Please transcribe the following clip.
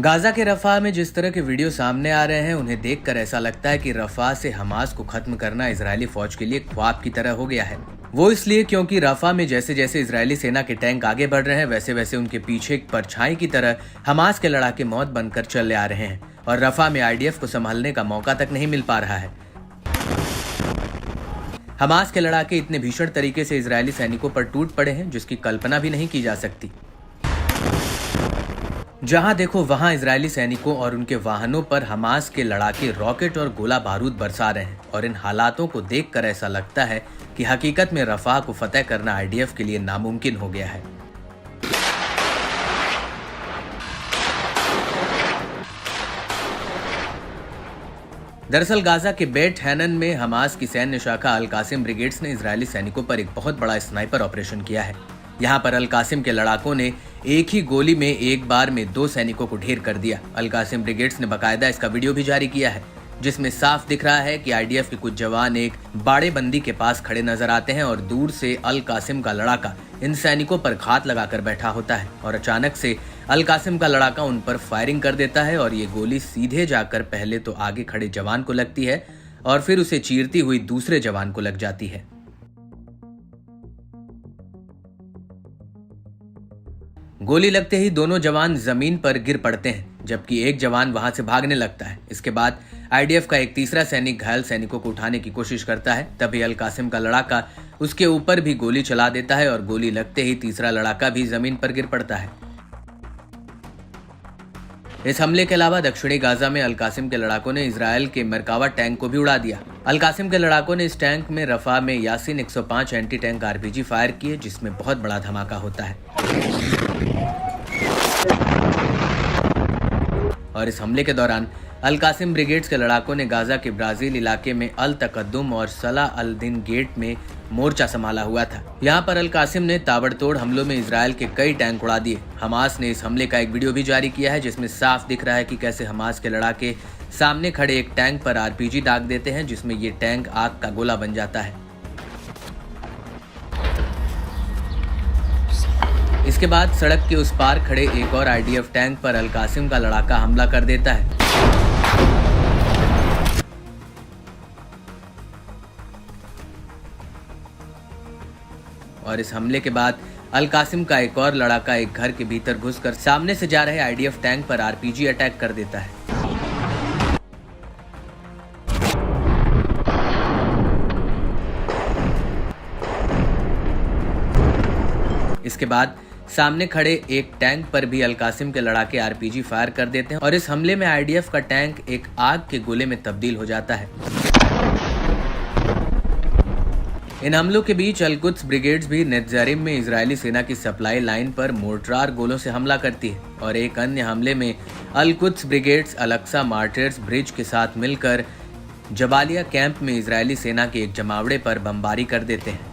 Gaza के रफा में जिस तरह के वीडियो सामने आ रहे हैं उन्हें देखकर ऐसा लगता है कि रफा से हमास को खत्म करना इजरायली फौज के लिए ख्वाब की तरह हो गया है। वो इसलिए क्योंकि रफा में जैसे जैसे इजरायली सेना के टैंक आगे बढ़ रहे हैं वैसे वैसे उनके पीछे एक परछाई की तरह हमास के लड़ाके मौत बनकर चले आ रहे हैं और रफा में आईडीएफ को संभालने का मौका तक नहीं मिल पा रहा है। हमास के लड़ाके इतने भीषण तरीके से इजरायली सैनिकों पर टूट पड़े हैं जिसकी कल्पना भी नहीं की जा सकती। जहां देखो वहां इजरायली सैनिकों और उनके वाहनों पर हमास के लड़ाके रॉकेट और गोला बारूद बरसा रहे हैं और इन हालातों को देखकर ऐसा लगता है कि हकीकत में रफा को फतेह करना आईडीएफ के लिए नामुमकिन हो गया है। दरअसल गाजा के बेट हैनन में हमास की सैन्य शाखा अल कासिम ब्रिगेड्स ने इजरायली सैनिकों पर एक बहुत बड़ा स्नाइपर ऑपरेशन किया है। यहाँ पर अल कासिम के लड़ाकों ने एक ही गोली में एक बार में 2 सैनिकों को ढेर कर दिया। अल कासिम ब्रिगेड्स ने बकायदा इसका वीडियो भी जारी किया है जिसमें साफ दिख रहा है कि आईडीएफ के कुछ जवान एक बाड़ेबंदी के पास खड़े नजर आते हैं और दूर से अल कासिम का लड़ाका इन सैनिकों पर घात लगाकर बैठा होता है और अचानक से अल कासिम का लड़ाका उन पर फायरिंग कर देता है और ये गोली सीधे जाकर पहले तो आगे खड़े जवान को लगती है और फिर उसे चीरती हुई दूसरे जवान को लग जाती है। गोली लगते ही दोनों जवान जमीन पर गिर पड़ते हैं जबकि एक जवान वहां से भागने लगता है। इसके बाद आईडीएफ का एक तीसरा सैनिक घायल सैनिकों को उठाने की कोशिश करता है। तभी अल कासिम का लड़ाका उसके ऊपर भी गोली चला देता है और गोली लगते ही तीसरा लड़ाका भी जमीन पर गिर पड़ता है। इस हमले के अलावा दक्षिणी गाजा में अल कासिम के लड़ाकों ने इजरायल के मरकावा टैंक को भी उड़ा दिया। अल कासिम के लड़ाकों ने इस टैंक में रफा में Yasin 105 anti tank RPG fire किए जिसमें बहुत बड़ा धमाका होता है और इस हमले के दौरान अल कासिम ब्रिगेड्स के लड़ाकों ने गाजा के ब्राजील इलाके में अल तकद्दुम और सलाह अल दिन गेट में मोर्चा संभाला हुआ था। यहाँ पर अल कासिम ने ताबड़तोड़ हमलों में इजरायल के कई टैंक उड़ा दिए। हमास ने इस हमले का एक वीडियो भी जारी किया है जिसमें साफ दिख रहा है कि कैसे हमास के लड़ाके सामने खड़े एक टैंक पर आरपीजी दाग देते हैं जिसमें ये टैंक आग का गोला बन जाता है। इसके बाद सड़क के उस पार खड़े एक और आईडीएफ टैंक पर अल कासिम का लड़ाका हमला कर देता है और इस हमले के बाद अल कासिम का एक और लड़ाका एक घर के भीतर घुसकर सामने से जा रहे आईडीएफ टैंक पर आरपीजी अटैक कर देता है। इसके बाद सामने खड़े एक टैंक पर भी अल कासिम के लड़ाके आरपीजी फायर कर देते हैं और इस हमले में आईडीएफ का टैंक एक आग के गोले में तब्दील हो जाता है। इन हमलों के बीच अल कुद्स ब्रिगेड्स भी नेत्जारिम में इजरायली सेना की सप्लाई लाइन पर मोर्टार गोलों से हमला करती है और एक अन्य हमले में अल कुद्स ब्रिगेड्स अल अक्सा मार्टिर्स ब्रिज के साथ मिलकर जबालिया कैंप में इजरायली सेना के एक जमावड़े पर बमबारी कर देते हैं।